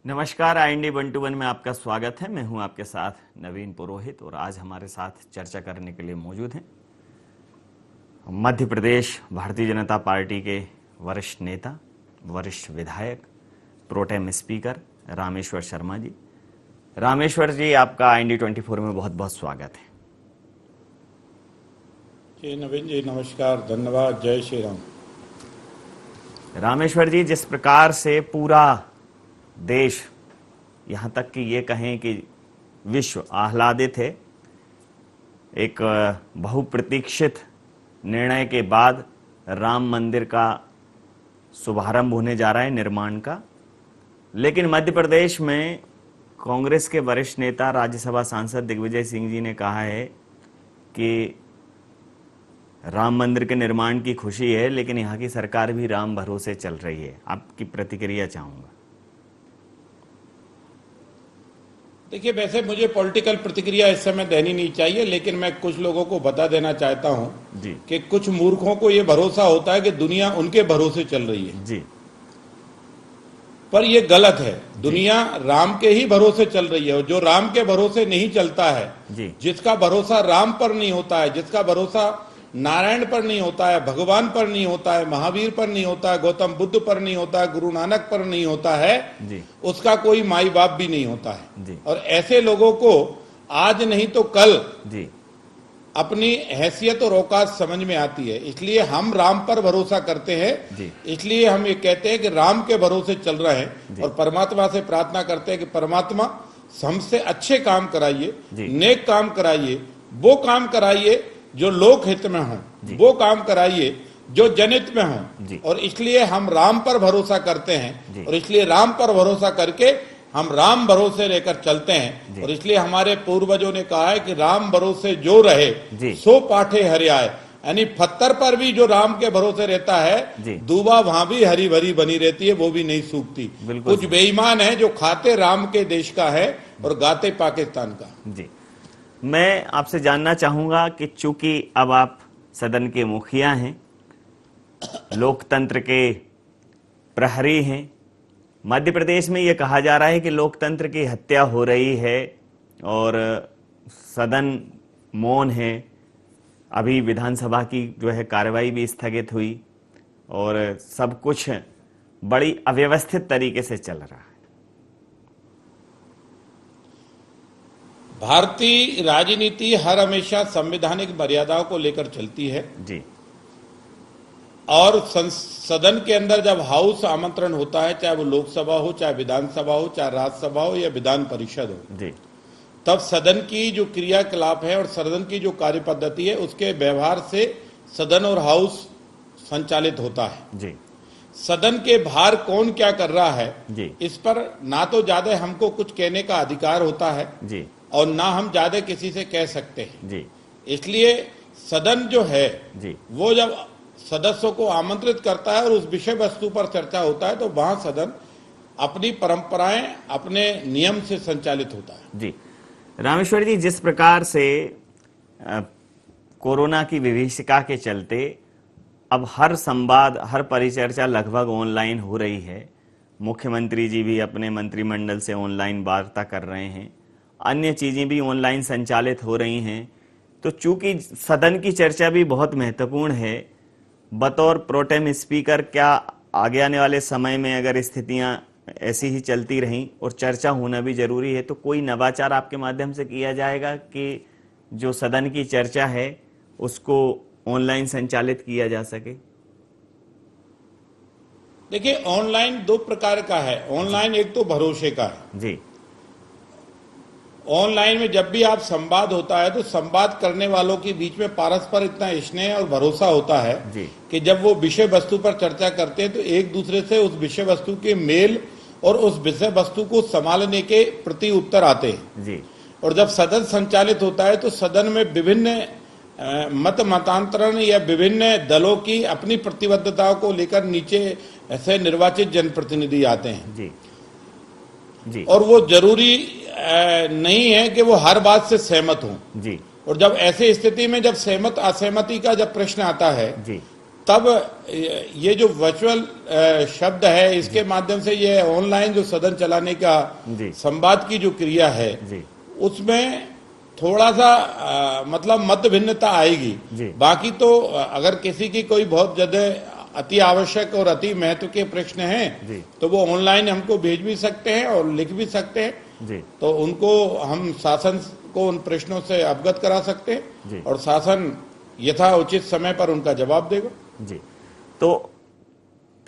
नमस्कार। IND 121 में आपका स्वागत है। मैं हूं आपके साथ नवीन पुरोहित और आज हमारे साथ चर्चा करने के लिए मौजूद हैं मध्य प्रदेश भारतीय जनता पार्टी के वरिष्ठ नेता, वरिष्ठ विधायक, प्रोटेम स्पीकर रामेश्वर शर्मा जी। रामेश्वर जी, आपका IND 24 में बहुत बहुत स्वागत है। जी नवीन जी, नमस्कार, धन्यवाद, जय श्री राम। रामेश्वर जी, जिस प्रकार से पूरा देश, यहाँ तक कि ये कहें कि विश्व आह्लादित है एक बहुप्रतीक्षित निर्णय के बाद राम मंदिर का शुभारंभ होने जा रहा है निर्माण का, लेकिन मध्य प्रदेश में कांग्रेस के वरिष्ठ नेता राज्यसभा सांसद दिग्विजय सिंह जी ने कहा है कि राम मंदिर के निर्माण की खुशी है, लेकिन यहाँ की सरकार भी राम भरोसे चल रही है। आपकी प्रतिक्रिया चाहूंगा। देखिए, वैसे मुझे पॉलिटिकल प्रतिक्रिया इस समय देनी नहीं चाहिए, लेकिन मैं कुछ लोगों को बता देना चाहता हूं जी कि कुछ मूर्खों को ये भरोसा होता है कि दुनिया उनके भरोसे चल रही है। जी पर ये गलत है। दुनिया राम के ही भरोसे चल रही है, और जो राम के भरोसे नहीं चलता है, जी जिसका भरोसा राम पर नहीं होता है, जिसका भरोसा नारायण पर नहीं होता है, भगवान पर नहीं होता है, महावीर पर नहीं होता है, गौतम बुद्ध पर नहीं होता है, गुरु नानक पर नहीं होता है, जी उसका कोई माई बाप भी नहीं होता है। जी और ऐसे लोगों को आज नहीं तो कल जी अपनी हैसियत और औकात समझ में आती है। इसलिए हम राम पर भरोसा करते हैं। जी इसलिए हम ये कहते हैं कि राम के भरोसे चल रहे हैं, और परमात्मा से प्रार्थना करते हैं कि परमात्मा हमसे अच्छे काम कराइए, नेक काम कराइए, वो काम कराइए जो लोक हित में हो, वो काम कराइए जो जनहित में हो। और इसलिए हम राम पर भरोसा करते हैं, और इसलिए राम पर भरोसा करके हम राम भरोसे लेकर चलते हैं। और इसलिए हमारे पूर्वजों ने कहा है कि राम भरोसे जो रहे सो पाठे हरियाए, यानी पत्थर पर भी जो राम के भरोसे रहता है, दूबा वहां भी हरी भरी बनी रहती है, वो भी नहीं सूखती। कुछ बेईमान है जो खाते राम के देश का है और गाते पाकिस्तान का। जी, मैं आपसे जानना चाहूंगा कि चूंकि अब आप सदन के मुखिया हैं, लोकतंत्र के प्रहरी हैं, मध्य प्रदेश में यह कहा जा रहा है कि लोकतंत्र की हत्या हो रही है और सदन मौन है। अभी विधानसभा की जो है कार्रवाई भी स्थगित हुई और सब कुछ बड़ी अव्यवस्थित तरीके से चल रहा है। भारतीय राजनीति हर हमेशा संवैधानिक मर्यादाओं को लेकर चलती है जी, और सदन के अंदर जब हाउस आमंत्रण होता है, चाहे वो लोकसभा हो, चाहे विधानसभा हो, चाहे राज्यसभा हो या विधान परिषद हो जी, तब सदन की जो क्रियाकलाप है और सदन की जो कार्य पद्धति है, उसके व्यवहार से सदन और हाउस संचालित होता है। जी, सदन के बाहर कौन क्या कर रहा है जी, इस पर ना तो ज्यादा हमको कुछ कहने का अधिकार होता है जी, और ना हम ज्यादा किसी से कह सकते हैं। जी, इसलिए सदन जो है जी, वो जब सदस्यों को आमंत्रित करता है और उस विषय वस्तु पर चर्चा होता है, तो वहां सदन अपनी परंपराएं, अपने नियम से संचालित होता है। जी। रामेश्वर जी, जिस प्रकार से कोरोना की विभीषिका के चलते अब हर संवाद, हर परिचर्चा लगभग ऑनलाइन हो रही है, मुख्यमंत्री जी भी अपने मंत्रिमंडल से ऑनलाइन वार्ता कर रहे हैं, अन्य चीजें भी ऑनलाइन संचालित हो रही हैं, तो चूंकि सदन की चर्चा भी बहुत महत्वपूर्ण है, बतौर प्रोटेम स्पीकर क्या आगे आने वाले समय में अगर स्थितियां ऐसी ही चलती रहीं और चर्चा होना भी जरूरी है, तो कोई नवाचार आपके माध्यम से किया जाएगा कि जो सदन की चर्चा है उसको ऑनलाइन संचालित किया जा सके? देखिए, ऑनलाइन दो प्रकार का है। ऑनलाइन एक तो भरोसे का है जी। ऑनलाइन में जब भी आप संवाद होता है तो संवाद करने वालों के बीच में पारस्पर इतना स्नेह और भरोसा होता है कि जब वो विषय वस्तु पर चर्चा करते हैं तो एक दूसरे से उस विषय वस्तु के मेल और उस विषय वस्तु को संभालने के प्रति उत्तर आते हैं जी। और जब सदन संचालित होता है तो सदन में विभिन्न मतांतरण या विभिन्न दलों की अपनी प्रतिबद्धताओं को लेकर नीचे ऐसे निर्वाचित जनप्रतिनिधि आते हैं जी। जी। और वो जरूरी नहीं है कि वो हर बात से सहमत हों। जी। और जब ऐसी स्थिति में जब सहमत असहमति का जब प्रश्न आता है जी। तब ये जो वर्चुअल शब्द है, इसके माध्यम से ये ऑनलाइन जो सदन चलाने का संवाद की जो क्रिया है, उसमें थोड़ा सा मतलब मत भिन्नता आएगी। बाकी तो अगर किसी की कोई बहुत ज्यादा अति आवश्यक और अति महत्व के प्रश्न हैं तो वो ऑनलाइन हमको भेज भी सकते हैं और लिख भी सकते हैं। तो उनको हम शासन को उन प्रश्नों से अवगत करा सकते हैं और शासन यथा उचित समय पर उनका जवाब देगा। जी, तो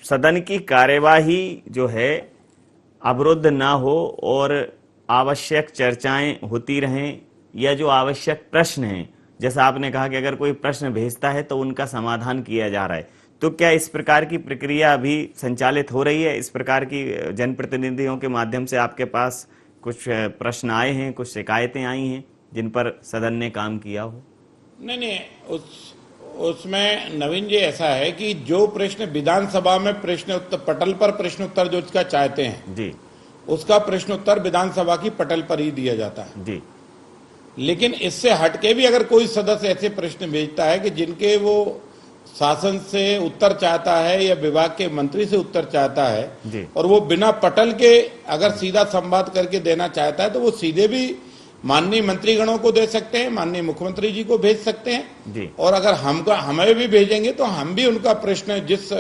सदन की कार्यवाही जो है अवरुद्ध ना हो और आवश्यक चर्चाएं होती रहें, या जो आवश्यक प्रश्न हैं, जैसा आपने कहा कि अगर कोई प्रश्न भेजता है तो उनका समाधान किया जा रहा है, तो क्या इस प्रकार की प्रक्रिया अभी संचालित हो रही है? इस प्रकार की जनप्रतिनिधियों के माध्यम से आपके पास कुछ प्रश्न आए हैं, कुछ शिकायतें आई हैं जिन पर सदन ने काम किया हो? नहीं, उसमें नवीन जी ऐसा है कि जो प्रश्न विधानसभा में प्रश्न उत्तर पटल पर प्रश्न उत्तर जो उसका चाहते हैं जी, उसका प्रश्न उत्तर विधानसभा की पटल पर ही दिया जाता है जी। लेकिन इससे हटके भी अगर कोई सदस्य ऐसे प्रश्न भेजता है कि जिनके वो शासन से उत्तर चाहता है या विभाग के मंत्री से उत्तर चाहता है और वो बिना पटल के अगर सीधा संवाद करके देना चाहता है तो वो सीधे भी माननीय मंत्रीगणों को दे सकते हैं, माननीय मुख्यमंत्री जी को भेज सकते हैं। और अगर हमें भी भेजेंगे तो हम भी उनका प्रश्न जिस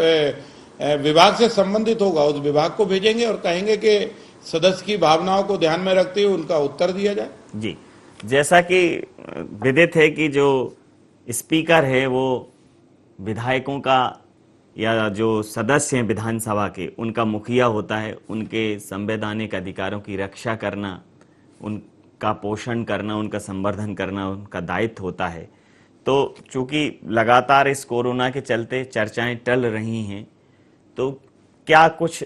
विभाग से संबंधित होगा उस विभाग को भेजेंगे और कहेंगे कि सदस्य की भावनाओं को ध्यान में रखते हुए उनका उत्तर दिया जाए। जी, जैसा कि विदित है कि जो स्पीकर है वो विधायकों का या जो सदस्य हैं विधानसभा के उनका मुखिया होता है, उनके संवैधानिक अधिकारों की रक्षा करना, उनका पोषण करना, उनका संवर्धन करना उनका दायित्व होता है। तो चूंकि लगातार इस कोरोना के चलते चर्चाएं टल रही हैं, तो क्या कुछ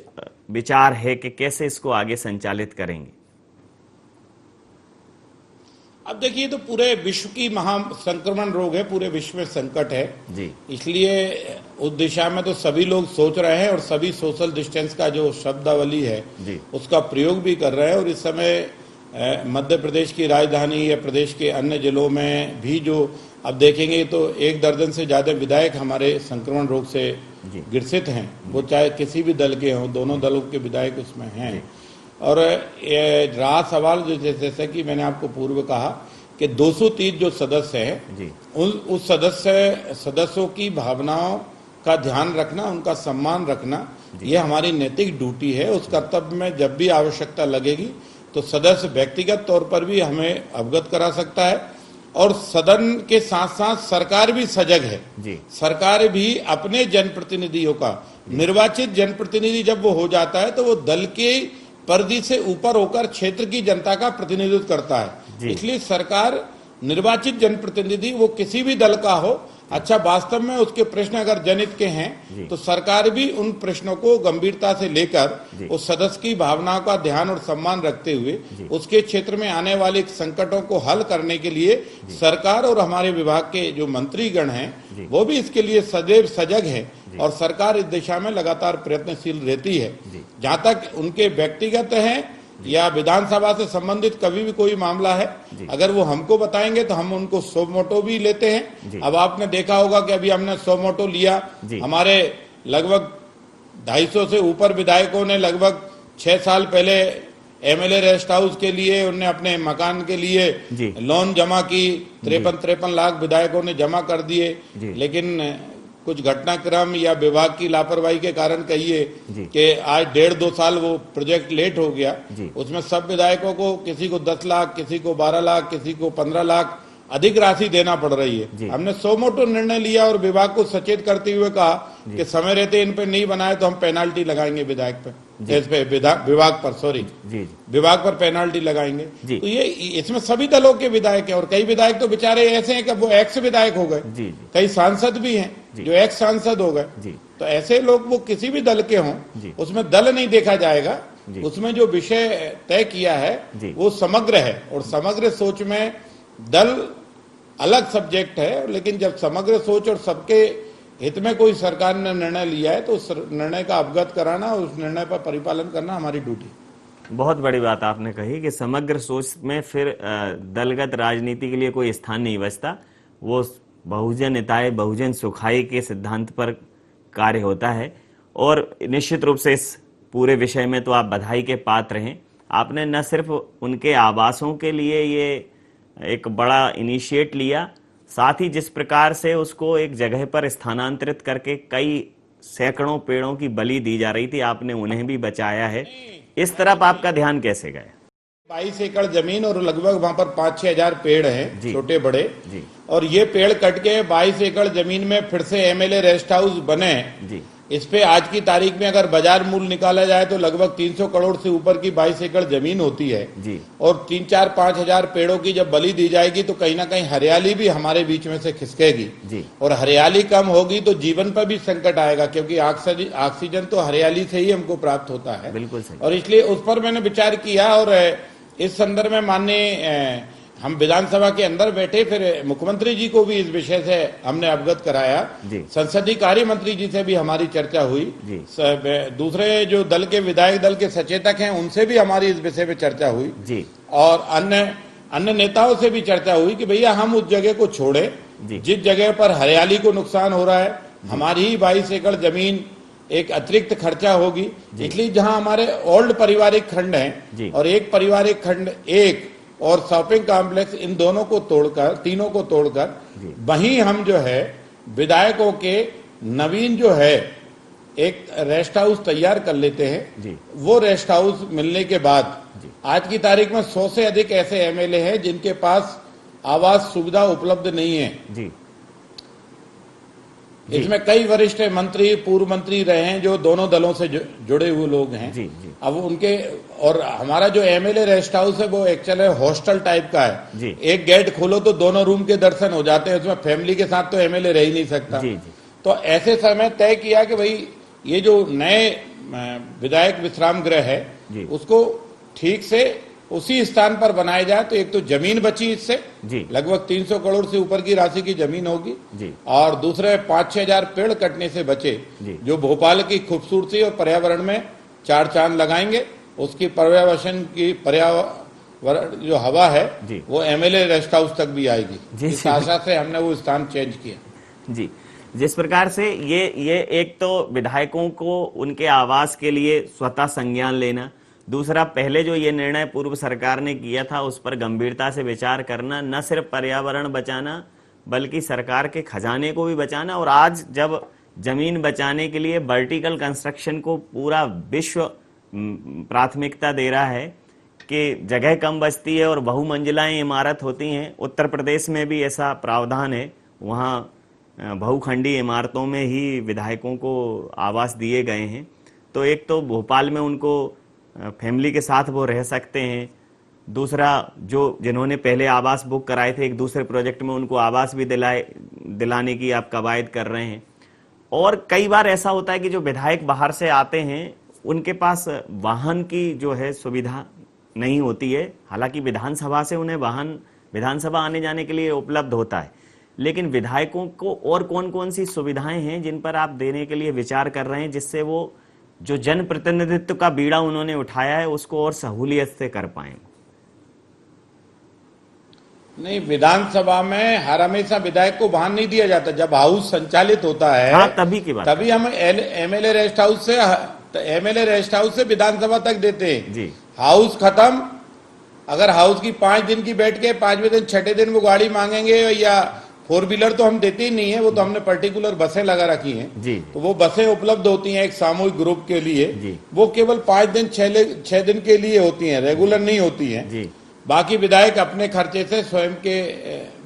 विचार है कि कैसे इसको आगे संचालित करेंगे? अब देखिए, तो पूरे विश्व की महासंक्रमण रोग है, पूरे विश्व में संकट है जी, इसलिए उस दिशा में तो सभी लोग सोच रहे हैं और सभी सोशल डिस्टेंस का जो शब्दावली है जी, उसका प्रयोग भी कर रहे हैं। और इस समय मध्य प्रदेश की राजधानी या प्रदेश के अन्य जिलों में भी जो अब देखेंगे तो 1 दर्जन से ज्यादा विधायक हमारे संक्रमण रोग से ग्रसित हैं, वो चाहे किसी भी दल के हों, दोनों दलों के विधायक उसमें हैं। और रहा सवाल जो जैसे कि मैंने आपको पूर्व कहा कि 230 जो सदस्य हैं उस सदस्यों की भावनाओं का ध्यान रखना, उनका सम्मान रखना, ये हमारी नैतिक ड्यूटी है। उस कर्तव्य में जब भी आवश्यकता लगेगी तो सदस्य व्यक्तिगत तौर पर भी हमें अवगत करा सकता है और सदन के साथ साथ सरकार भी सजग है। सरकार भी अपने जनप्रतिनिधियों का, निर्वाचित जनप्रतिनिधि जब वो हो जाता है तो वो दल के परिधि से ऊपर होकर क्षेत्र की जनता का प्रतिनिधित्व करता है। इसलिए सरकार निर्वाचित जनप्रतिनिधि वो किसी भी दल का हो, अच्छा वास्तव में उसके प्रश्न अगर जनहित के हैं तो सरकार भी उन प्रश्नों को गंभीरता से लेकर उस सदस्य की भावनाओं का ध्यान और सम्मान रखते हुए उसके क्षेत्र में आने वाले संकटों को हल करने के लिए सरकार और हमारे विभाग के जो मंत्रीगण हैं वो भी इसके लिए सदैव सजग है और सरकार इस दिशा में लगातार प्रयत्नशील रहती है। जहां तक उनके व्यक्तिगत हैं या विधानसभा से संबंधित कभी भी कोई मामला है, अगर वो हमको बताएंगे तो हम उनको सो मोटो भी लेते हैं। अब आपने देखा होगा कि अभी हमने सो मोटो लिया, हमारे लगभग 250 से ऊपर विधायकों ने लगभग 6 साल पहले एमएलए रेस्ट हाउस के लिए, उन्हें अपने मकान के लिए लोन जमा की, 53 लाख विधायकों ने जमा कर दिए। लेकिन कुछ घटनाक्रम या विभाग की लापरवाही के कारण कहिए कि आज 1.5-2 साल वो प्रोजेक्ट लेट हो गया। उसमें सब विधायकों को किसी को 10 लाख, किसी को 12 लाख, किसी को 15 लाख अधिक राशि देना पड़ रही है। हमने सो मोटो निर्णय लिया और विभाग को सचेत करते हुए कहा कि समय रहते इन पे नहीं बनाए तो हम पेनाल्टी लगाएंगे विधायक पे, विभाग पर, सॉरी विभाग पर पेनाल्टी लगाएंगे। तो ये इसमें सभी दलों के विधायक हैं और कई विधायक तो बेचारे ऐसे हैं कि वो एक्स विधायक हो गए, कई सांसद भी हैं जो एक्स सांसद हो गए। तो ऐसे लोग वो किसी भी दल के हों, उसमें दल नहीं देखा जाएगा, उसमें जो विषय तय किया है वो समग्र है और समग्र सोच में दल अलग सब्जेक्ट है। लेकिन जब समग्र सोच और सबके हित में कोई सरकार ने निर्णय लिया है तो उस निर्णय का अवगत कराना, उस निर्णय पर परिपालन करना हमारी ड्यूटी। बहुत बड़ी बात आपने कही कि समग्र सोच में फिर दलगत राजनीति के लिए कोई स्थान नहीं बचता। वो बहुजन हिताय बहुजन सुखाय के सिद्धांत पर कार्य होता है। और निश्चित रूप से इस पूरे विषय में तो आप बधाई के पात्र हैं। आपने न सिर्फ उनके आवासों के लिए ये एक बड़ा इनिशिएट लिया, साथ ही जिस प्रकार से उसको एक जगह पर स्थानांतरित करके कई सैकड़ों पेड़ों की बलि दी जा रही थी, आपने उन्हें भी बचाया है। इस तरफ आपका ध्यान कैसे गया? 22 एकड़ जमीन और लगभग वहां पर 5-6 हजार पेड़ हैं, छोटे बड़े जी। और ये पेड़ कट के 22 एकड़ जमीन में फिर से एमएलए रेस्ट हाउस बने जी। इस पे आज की तारीख में अगर बाजार मूल्य निकाला जाए तो लगभग 300 करोड़ से ऊपर की 22 एकड़ जमीन होती है जी। और 3-4-5 हजार पेड़ों की जब बलि दी जाएगी तो कहीं ना कहीं हरियाली भी हमारे बीच में से खिसकेगी जी। और हरियाली कम होगी तो जीवन पर भी संकट आएगा, क्योंकि ऑक्सीजन तो हरियाली से ही हमको प्राप्त होता है। बिल्कुल सही। और इसलिए उस पर मैंने विचार किया और इस संदर्भ में माननीय हम विधानसभा के अंदर बैठे, फिर मुख्यमंत्री जी को भी इस विषय से हमने अवगत कराया। संसदीय कार्य मंत्री जी से भी हमारी चर्चा हुई, दूसरे जो दल के विधायक दल के सचेतक हैं उनसे भी हमारी इस विषय पे चर्चा हुई जी। और अन्य नेताओं से भी चर्चा हुई कि भैया हम उस जगह को छोड़े जिस जगह पर हरियाली को नुकसान हो रहा है। हमारी ही 22 एकड़ जमीन एक अतिरिक्त खर्चा होगी, इसलिए जहां हमारे ओल्ड पारिवारिक खंड हैं और एक पारिवारिक खंड एक और शॉपिंग कॉम्प्लेक्स, इन दोनों को तोड़कर, तीनों को तोड़कर वहीं हम जो है विधायकों के नवीन जो है एक रेस्ट हाउस तैयार कर लेते हैं। वो रेस्ट हाउस मिलने के बाद आज की तारीख में 100 से अधिक ऐसे एमएलए हैं जिनके पास आवास सुविधा उपलब्ध नहीं है जी। इसमें कई वरिष्ठ मंत्री, पूर्व मंत्री रहे हैं जो दोनों दलों से जुड़े हुए लोग हैं जी। अब उनके और हमारा जो एमएलए रेस्ट हाउस है वो एक्चुअली हॉस्टल टाइप का है जी। एक गेट खोलो तो दोनों रूम के दर्शन हो जाते हैं, उसमें फैमिली के साथ तो एमएलए रह ही नहीं सकता जी। तो ऐसे समय तय किया कि भाई ये जो नए विधायक विश्राम गृह है उसको ठीक से उसी स्थान पर बनाया जाए तो एक तो जमीन बची इससे लगभग 300 करोड़ से ऊपर की राशि की जमीन होगी और दूसरे 5-6 हजार पेड़ कटने से बचे जो भोपाल की खूबसूरती और पर्यावरण में 4 चांद लगाएंगे। उसकी पर्यावरण जो हवा है वो एमएलए रेस्ट हाउस तक भी आएगी। इस आशा से हमने वो स्थान चेंज किया जी। जिस प्रकार से ये एक तो विधायकों को उनके आवास के लिए स्वतः संज्ञान लेना, दूसरा पहले जो ये निर्णय पूर्व सरकार ने किया था उस पर गंभीरता से विचार करना, न सिर्फ पर्यावरण बचाना बल्कि सरकार के खजाने को भी बचाना। और आज जब जमीन बचाने के लिए वर्टिकल कंस्ट्रक्शन को पूरा विश्व प्राथमिकता दे रहा है कि जगह कम बचती है और बहुमंजिलाएं इमारत होती हैं, उत्तर प्रदेश में भी ऐसा प्रावधान है, वहाँ बहुखंडी इमारतों में ही विधायकों को आवास दिए गए हैं। तो एक तो भोपाल में उनको फैमिली के साथ वो रह सकते हैं, दूसरा जो जिन्होंने पहले आवास बुक कराए थे एक दूसरे प्रोजेक्ट में उनको आवास भी दिलाने की आप कवायद कर रहे हैं। और कई बार ऐसा होता है कि जो विधायक बाहर से आते हैं उनके पास वाहन की जो है सुविधा नहीं होती है, हालांकि विधानसभा से उन्हें वाहन विधानसभा आने जाने के लिए उपलब्ध होता है, लेकिन विधायकों को और कौन कौन सी सुविधाएं हैं जिन पर आप देने के लिए विचार कर रहे हैं जिससे वो जो जनप्रतिनिधित्व का बीड़ा उन्होंने उठाया है उसको और सहूलियत से कर पाए? नहीं, विधानसभा में हर हमेशा विधायक को वाहन नहीं दिया जाता। जब हाउस संचालित होता है तभी की बात, तभी हम एमएलए रेस्ट हाउस से विधानसभा तक देते हैं जी। हाउस खत्म, अगर हाउस की 5 दिन की बैठ के 5वें दिन 6ठे दिन वो गाड़ी मांगेंगे या 4 व्हीलर तो हम देते ही नहीं है, वो तो हमने पर्टिकुलर बसें लगा रखी हैं जी। तो वो बसें उपलब्ध होती हैं एक सामूहिक ग्रुप के लिए जी। वो केवल 5 दिन 6 दिन के लिए होती हैं, रेगुलर नहीं होती हैं जी। बाकी विधायक अपने खर्चे से स्वयं के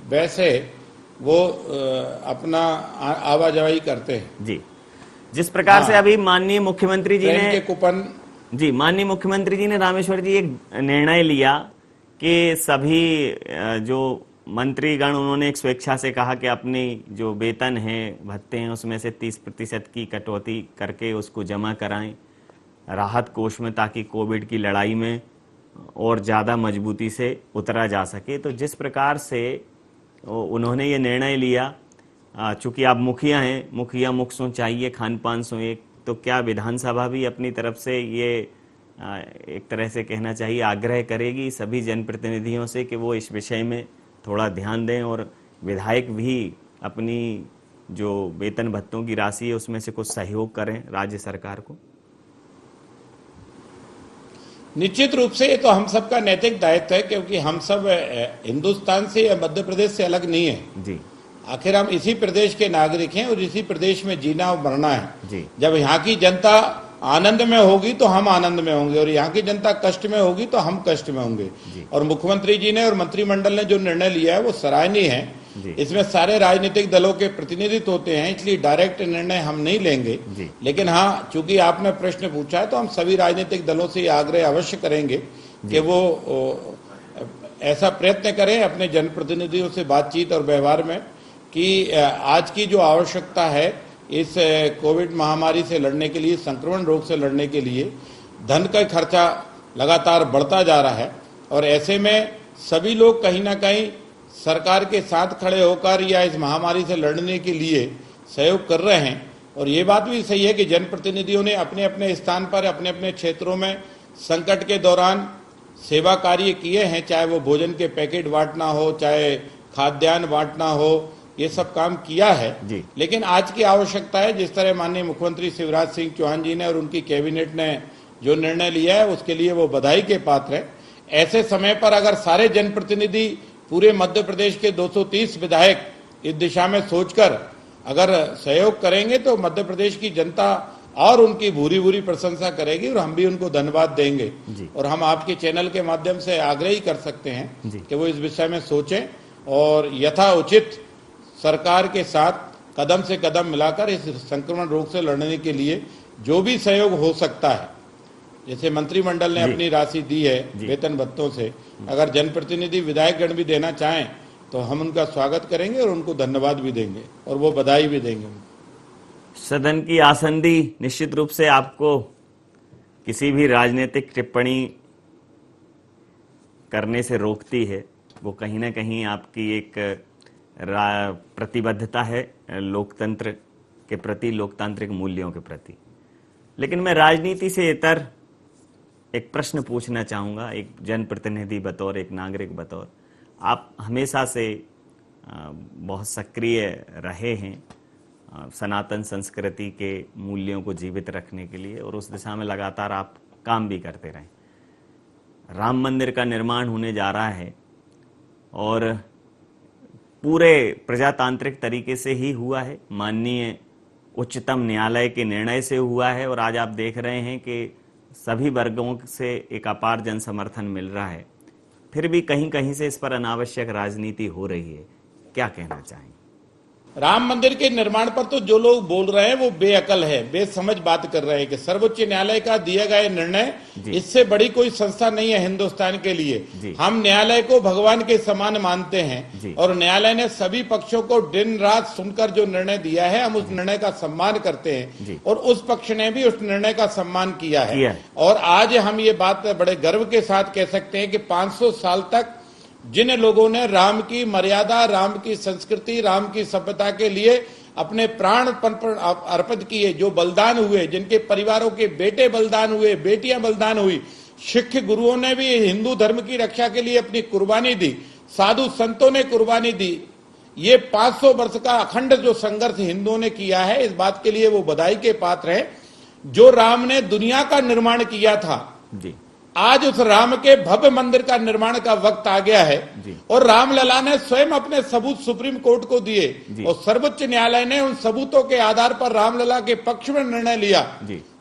वैसे वो अपना आवाजाही करते हैं जी। जिस प्रकार से अभी माननीय मुख्यमंत्री जी ने कूपन जी माननीय मुख्यमंत्री जी ने रामेश्वर जी एक निर्णय लिया कि सभी जो मंत्रीगण उन्होंने एक स्वेच्छा से कहा कि अपनी जो वेतन है भत्ते हैं उसमें से 30% की कटौती करके उसको जमा कराएं राहत कोष में, ताकि कोविड की लड़ाई में और ज़्यादा मजबूती से उतरा जा सके। तो जिस प्रकार से उन्होंने ये निर्णय लिया, चूंकि आप मुखिया हैं, मुखिया मुख सो चाहिए खान पान सो एक, तो क्या विधानसभा भी अपनी तरफ से ये एक तरह से कहना चाहिए आग्रह करेगी सभी जनप्रतिनिधियों से कि वो इस विषय में थोड़ा ध्यान दें और विधायक भी अपनी जो वेतन भत्तों की राशि है उसमें से कुछ सहयोग करें राज्य सरकार को? निश्चित रूप से ये तो हम सबका नैतिक दायित्व है, क्योंकि हम सब हिंदुस्तान से या मध्य प्रदेश से अलग नहीं है। जी आखिर हम इसी प्रदेश के नागरिक हैं और इसी प्रदेश में जीना और मरना है। जी जब यहाँ की जनता आनंद में होगी तो हम आनंद में होंगे, और यहाँ की जनता कष्ट में होगी तो हम कष्ट में होंगे। और मुख्यमंत्री जी ने और मंत्रिमंडल ने जो निर्णय लिया है वो सराहनीय है। इसमें सारे राजनीतिक दलों के प्रतिनिधित्व होते हैं, इसलिए डायरेक्ट निर्णय हम नहीं लेंगे। लेकिन हाँ, चूंकि आपने प्रश्न पूछा है तो हम सभी राजनीतिक दलों से आग्रह अवश्य करेंगे कि वो ऐसा प्रयत्न करें अपने जनप्रतिनिधियों से बातचीत और व्यवहार में कि आज की जो आवश्यकता है इस कोविड महामारी से लड़ने के लिए, संक्रमण रोग से लड़ने के लिए धन का खर्चा लगातार बढ़ता जा रहा है, और ऐसे में सभी लोग कहीं ना कहीं सरकार के साथ खड़े होकर या इस महामारी से लड़ने के लिए सहयोग कर रहे हैं। और ये बात भी सही है कि जनप्रतिनिधियों ने अपने अपने स्थान पर अपने अपने क्षेत्रों में संकट के दौरान सेवा कार्य किए हैं, चाहे वो भोजन के पैकेट बांटना हो, चाहे खाद्यान्न बांटना हो, ये सब काम किया है। लेकिन आज की आवश्यकता है, जिस तरह माननीय मुख्यमंत्री शिवराज सिंह चौहान जी ने और उनकी कैबिनेट ने जो निर्णय लिया है उसके लिए वो बधाई के पात्र है। ऐसे समय पर अगर सारे जनप्रतिनिधि, पूरे मध्य प्रदेश के 230 विधायक इस दिशा में सोचकर अगर सहयोग करेंगे तो मध्य प्रदेश की जनता और उनकी भूरी भूरी प्रशंसा करेगी, और हम भी उनको धन्यवाद देंगे। और हम आपके चैनल के माध्यम से आग्रह ही कर सकते हैं कि वो इस विषय में सोचें और यथाउचित सरकार के साथ कदम से कदम मिलाकर इस संक्रमण रोग से लड़ने के लिए जो भी सहयोग हो सकता है, जैसे मंत्रिमंडल ने अपनी राशि दी है वेतन भत्तों से, अगर जनप्रतिनिधि विधायकगण भी देना चाहें तो हम उनका स्वागत करेंगे और उनको धन्यवाद भी देंगे और वो बधाई भी देंगे। सदन की आसंदी निश्चित रूप से आपको किसी भी राजनीतिक टिप्पणी करने से रोकती है। वो कहीं ना कहीं आपकी एक प्रतिबद्धता है लोकतंत्र के प्रति, लोकतांत्रिक मूल्यों के प्रति। लेकिन मैं राजनीति से इतर एक प्रश्न पूछना चाहूँगा, एक जनप्रतिनिधि बतौर, एक नागरिक बतौर। आप हमेशा से बहुत सक्रिय रहे हैं सनातन संस्कृति के मूल्यों को जीवित रखने के लिए, और उस दिशा में लगातार आप काम भी करते रहे। राम मंदिर का निर्माण होने जा रहा है और पूरे प्रजातांत्रिक तरीके से ही हुआ है, माननीय उच्चतम न्यायालय के निर्णय से हुआ है, और आज आप देख रहे हैं कि सभी वर्गों से एक अपार जन समर्थन मिल रहा है। फिर भी कहीं कहीं से इस पर अनावश्यक राजनीति हो रही है, क्या कहना चाहेंगे? राम मंदिर के निर्माण पर तो जो लोग बोल रहे हैं वो बेअकल है, बेसमझ बात कर रहे हैं कि सर्वोच्च न्यायालय का दिया गया निर्णय, इससे बड़ी कोई संस्था नहीं है हिंदुस्तान के लिए। हम न्यायालय को भगवान के समान मानते हैं और न्यायालय ने सभी पक्षों को दिन रात सुनकर जो निर्णय दिया है हम उस निर्णय का सम्मान करते हैं, और उस पक्ष ने भी उस निर्णय का सम्मान किया है। और आज हम ये बात बड़े गर्व के साथ कह सकते हैं कि 500 साल तक जिन लोगों ने राम की मर्यादा, राम की संस्कृति, राम की सभ्यता के लिए अपने प्राण अर्पित किए, जो बलिदान हुए, जिनके परिवारों के बेटे बलिदान हुए, बेटियां बलिदान हुई, सिख गुरुओं ने भी हिंदू धर्म की रक्षा के लिए अपनी कुर्बानी दी, साधु संतों ने कुर्बानी दी। ये 500 वर्ष का अखंड जो संघर्ष हिंदुओं ने किया है, इस बात के लिए वो बधाई के पात्र है। जो राम ने दुनिया का निर्माण किया था, आज उस राम के भव्य मंदिर का निर्माण का वक्त आ गया है, और रामलला ने स्वयं अपने सबूत सुप्रीम कोर्ट को दिए, और सर्वोच्च न्यायालय ने उन सबूतों के आधार पर रामलला के पक्ष में निर्णय लिया।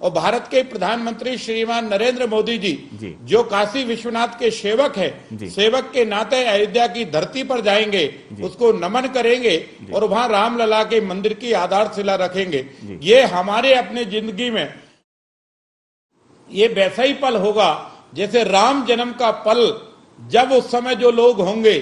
और भारत के प्रधानमंत्री श्रीमान नरेंद्र मोदी जी जो काशी विश्वनाथ के सेवक है, सेवक के नाते अयोध्या की धरती पर जाएंगे, उसको नमन करेंगे और वहां रामलला के मंदिर की आधारशिला रखेंगे। ये हमारे अपने जिंदगी में ये वैसा ही पल होगा जैसे राम जन्म का पल, जब उस समय जो लोग होंगे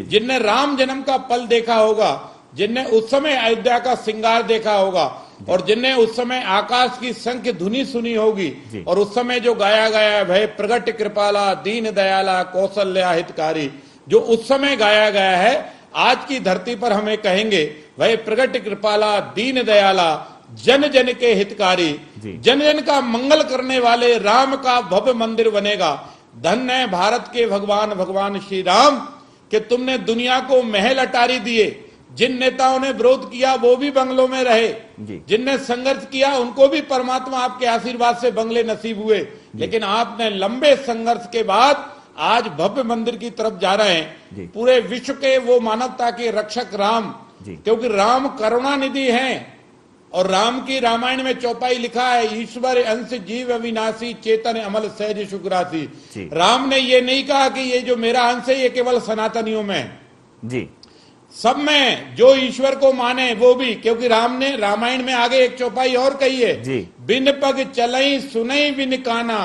जिनने राम जन्म का पल देखा होगा, जिनने उस समय अयोध्या का श्रृंगार देखा होगा, और जिनने उस समय आकाश की शंख धुनी सुनी होगी, और उस समय जो गाया गया है, भय प्रगट कृपाला दीन दयाला कौशल्या हितकारी, जो उस समय गाया गया है, आज की धरती पर हमें कहेंगे भय प्रगट कृपाला दीन दयाला जन जन के हितकारी, जन जन का मंगल करने वाले राम का भव्य मंदिर बनेगा। धन्य है भारत के भगवान श्री राम कि तुमने दुनिया को महल अटारी दिए, जिन नेताओं ने विरोध किया वो भी बंगलों में रहे, जी। जिनने संघर्ष किया उनको भी परमात्मा आपके आशीर्वाद से बंगले नसीब हुए, लेकिन आपने लंबे संघर्ष के बाद आज भव्य मंदिर की तरफ जा रहे जी। हैं। पूरे विश्व के वो मानवता के रक्षक राम, जी। क्योंकि राम करुणा निधि हैं, और राम की रामायण में चौपाई लिखा है, ईश्वर अंश जीव अविनाशी चेतन अमल सहज सुखरासी। जी। राम ने ये नहीं कहा कि ये जो मेरा अंश है ये केवल सनातनियों में है, जी। सब में जो ईश्वर को माने वो भी, क्योंकि राम ने रामायण में आगे एक चौपाई और कही है, जी। बिन पग चलई सुनई बिन काना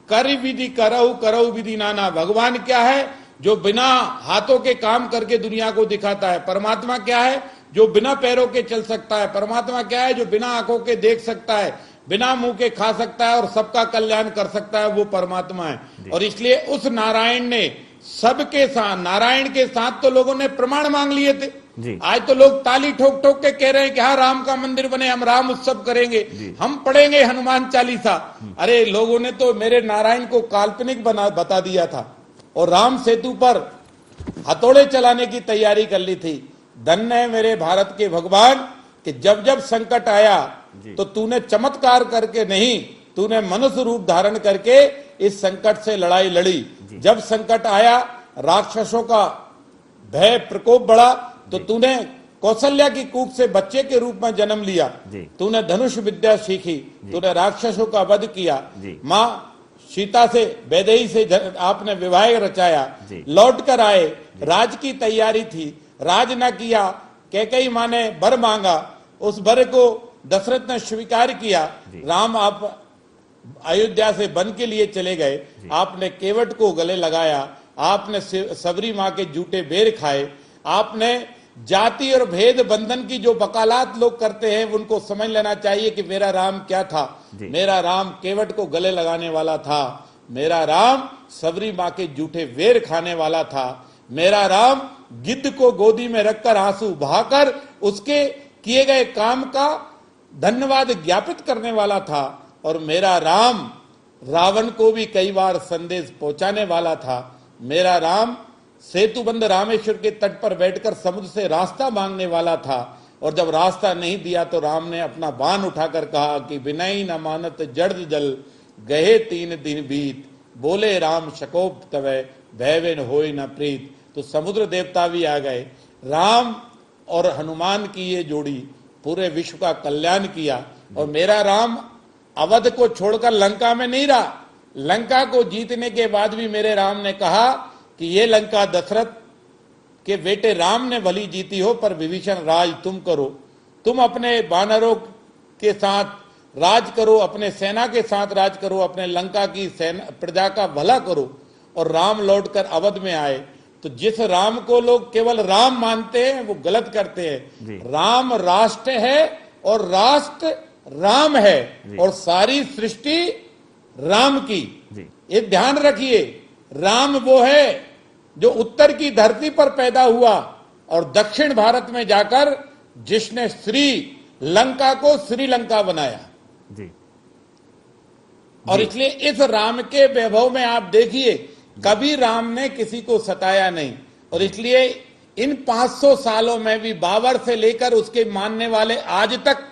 कर विधि करऊ करऊ विधि नाना। भगवान क्या है? जो बिना हाथों के काम करके दुनिया को दिखाता है। परमात्मा क्या है? जो बिना पैरों के चल सकता है। परमात्मा क्या है? जो बिना आंखों के देख सकता है, बिना मुंह के खा सकता है और सबका कल्याण कर सकता है, वो परमात्मा है। और इसलिए उस नारायण ने सबके साथ, नारायण के साथ तो लोगों ने प्रमाण मांग लिए थे। जी। आज तो लोग ताली ठोक ठोक के कह रहे हैं कि हाँ राम का मंदिर बने, हम राम उत्सव करेंगे, हम पढ़ेंगे हनुमान चालीसा। अरे लोगों ने तो मेरे नारायण को काल्पनिक बता दिया था और राम सेतु पर हथौड़े चलाने की तैयारी कर ली थी। धन्य है मेरे भारत के भगवान कि जब जब संकट आया तो तूने चमत्कार करके नहीं, तूने मनुष्य रूप धारण करके इस संकट से लड़ाई लड़ी। जब संकट आया, राक्षसों का भय प्रकोप बढ़ा, तो तूने कौशल्या की कूप से बच्चे के रूप में जन्म लिया, तूने धनुष विद्या सीखी, तूने राक्षसों का वध किया, मां सीता से वैदेही से आपने विवाह रचाया, लौट कर आए, राज की तैयारी थी, राज न किया, कैकेयी मां ने वर मांगा, उस वर को दशरथ ने स्वीकार किया। राम आप अयोध्या से वन के लिए चले गए, आपने केवट को गले लगाया, आपने सबरी मां के जूठे बेर खाए, आपने जाति और भेद बंधन की जो वकालत लोग करते हैं उनको समझ लेना चाहिए कि मेरा राम क्या था। मेरा राम केवट को गले लगाने वाला था, मेरा राम सबरी मां के जूठे बेर खाने वाला था, मेरा राम गिद्ध को गोदी में रखकर आंसू बहाकर उसके किए गए काम का धन्यवाद ज्ञापित करने वाला था, और मेरा राम रावण को भी कई बार संदेश पहुंचाने वाला था। मेरा राम सेतुबंद रामेश्वर के तट पर बैठकर समुद्र से रास्ता मांगने वाला था, और जब रास्ता नहीं दिया तो राम ने अपना बाण उठाकर कहा कि विनय न मानत जड़ जल गए 3 दिन बीत, बोले राम शकोप तवे भयवेन होय न प्रीत। तो समुद्र देवता भी आ गए। राम और हनुमान की ये जोड़ी पूरे विश्व का कल्याण किया। और मेरा राम अवध को छोड़कर लंका में नहीं रहा, लंका को जीतने के बाद भी मेरे राम ने कहा कि ये लंका दशरथ के बेटे राम ने भली जीती हो, पर विभीषण राज तुम करो, तुम अपने वानरों के साथ राज करो, अपने सेना के साथ राज करो, अपने लंका की सेना प्रजा का भला करो। और राम लौटकर अवध में आए। तो जिस राम को लोग केवल राम मानते हैं वो गलत करते हैं। राम राष्ट्र है और राष्ट्र राम है, और सारी सृष्टि राम की। ये ध्यान रखिए, राम वो है जो उत्तर की धरती पर पैदा हुआ और दक्षिण भारत में जाकर जिसने श्री लंका को श्रीलंका बनाया। और इसलिए इस राम के वैभव में आप देखिए, कभी राम ने किसी को सताया नहीं। और इसलिए इन 500 सालों में भी बाबर से लेकर उसके मानने वाले आज तक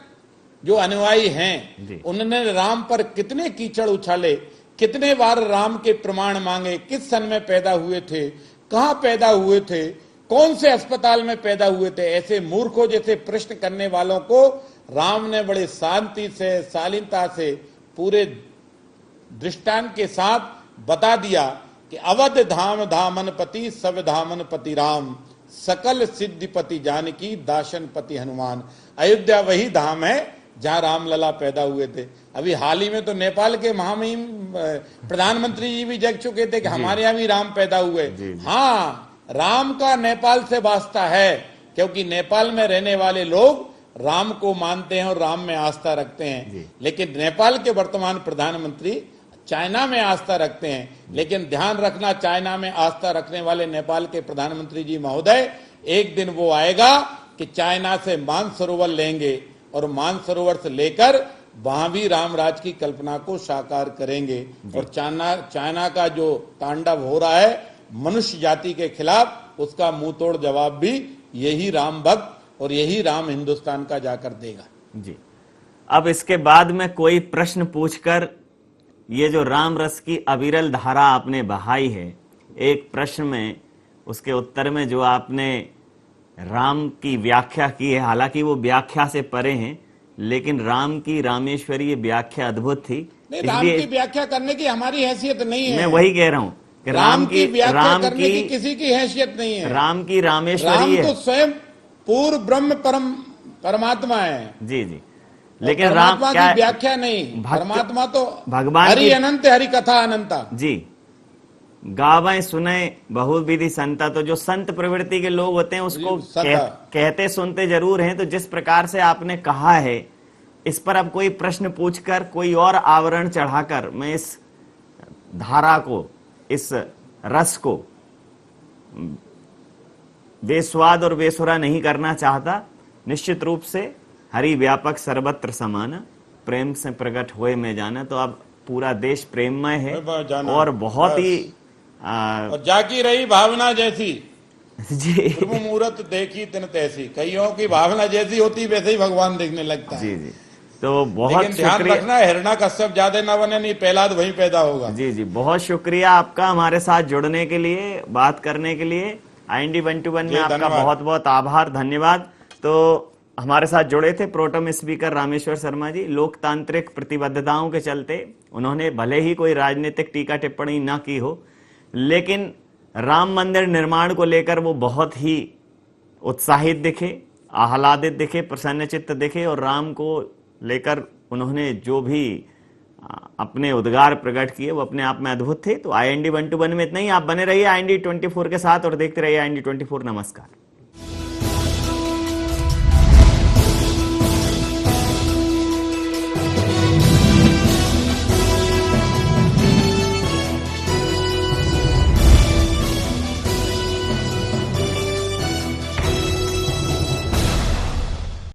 जो अनुयायी हैं, उन्होंने राम पर कितने कीचड़ उछाले, कितने बार राम के प्रमाण मांगे, किस सन में पैदा हुए थे, कहां पैदा हुए थे, कौन से अस्पताल में पैदा हुए थे। ऐसे मूर्खों जैसे प्रश्न करने वालों को राम ने बड़े शांति से, शालीनता से, पूरे दृष्टांत के साथ बता दिया कि अवध धाम धामन पति सब धामन पति राम, सकल सिद्धिपति जानकी दासन पति हनुमान। अयोध्या वही धाम है जहां रामलला पैदा हुए थे। अभी हाल ही में तो नेपाल के महामहिम प्रधानमंत्री जी भी जग चुके थे कि हमारे यहाँ भी राम पैदा हुए। हाँ, राम का नेपाल से वास्ता है, क्योंकि नेपाल में रहने वाले लोग राम को मानते हैं और राम में आस्था रखते हैं। लेकिन नेपाल के वर्तमान प्रधानमंत्री चाइना में आस्था रखते हैं। लेकिन ध्यान रखना, चाइना में आस्था रखने वाले नेपाल के प्रधानमंत्री जी महोदय, एक दिन वो आएगा कि चाइना से मानसरोवर लेंगे और मानसरोवर से लेकर वहां भी रामराज की कल्पना को साकार करेंगे। और चाइना का जो तांडव हो रहा है मनुष्य जाति के खिलाफ, उसका मुंह तोड़ जवाब भी यही राम भक्त और यही राम हिंदुस्तान का जाकर देगा। जी। अब इसके बाद में कोई प्रश्न पूछकर ये जो राम रस की अविरल धारा आपने बहाई है, एक प्रश्न में उसके उत्तर में जो आपने राम की व्याख्या की है, हालांकि वो व्याख्या से परे हैं, लेकिन राम की रामेश्वरी व्याख्या अद्भुत थी। नहीं, राम की व्याख्या करने की हमारी हैसियत नहीं है। मैं वही कह रहा हूं कि राम की व्याख्या करने की किसी की हैसियत नहीं है। राम की रामेश्वरी राम है। तो स्वयं पूर्ण ब्रह्म परमात्मा है। जी जी। लेकिन राम परमात्मा क्या की व्याख्या नहीं, परमात्मा तो भगवान हरि अनंत, हरि कथा अनंता। जी। गावें सुने बहुविधि संता, तो जो संत प्रवृत्ति के लोग होते हैं उसको कहते सुनते जरूर हैं। तो जिस प्रकार से आपने कहा है, इस पर अब कोई प्रश्न पूछकर, कोई और आवरण चढ़ाकर मैं इस धारा को, इस रस को बेस्वाद और बेसुरा नहीं करना चाहता। निश्चित रूप से हरि व्यापक सर्वत्र समाना, प्रेम से प्रकट होए में जाना। तो अब पूरा देश प्रेममय है और बहुत ही और जाकी रही भावना जैसी जी। प्रभु मूरत देखी तिन तैसी, कईयों की भावना जैसी होती वैसे ही भगवान देखने लगता है। जी जी। तो बहुत ध्यान रखना, हिरणा कश्यप ज्यादा ना बने, नहीं पहलाद वहीं पैदा होगा। जी जी। बहुत शुक्रिया आपका हमारे साथ जुड़ने के लिए, बात करने के लिए। IND 121 में आपका बहुत बहुत आभार, धन्यवाद। तो हमारे साथ जुड़े थे प्रोटेम स्पीकर रामेश्वर शर्मा जी। लोकतांत्रिक प्रतिबद्धताओं के चलते उन्होंने भले ही कोई राजनीतिक टीका टिप्पणी ना की हो, लेकिन राम मंदिर निर्माण को लेकर वो बहुत ही उत्साहित दिखे, आह्लादित दिखे, प्रसन्नचित्त दिखे, और राम को लेकर उन्होंने जो भी अपने उद्गार प्रकट किए वो अपने आप में अद्भुत थे। तो IND 121 में इतना ही। आप बने रहिए IND 24 के साथ और देखते रहिए IND 24। नमस्कार।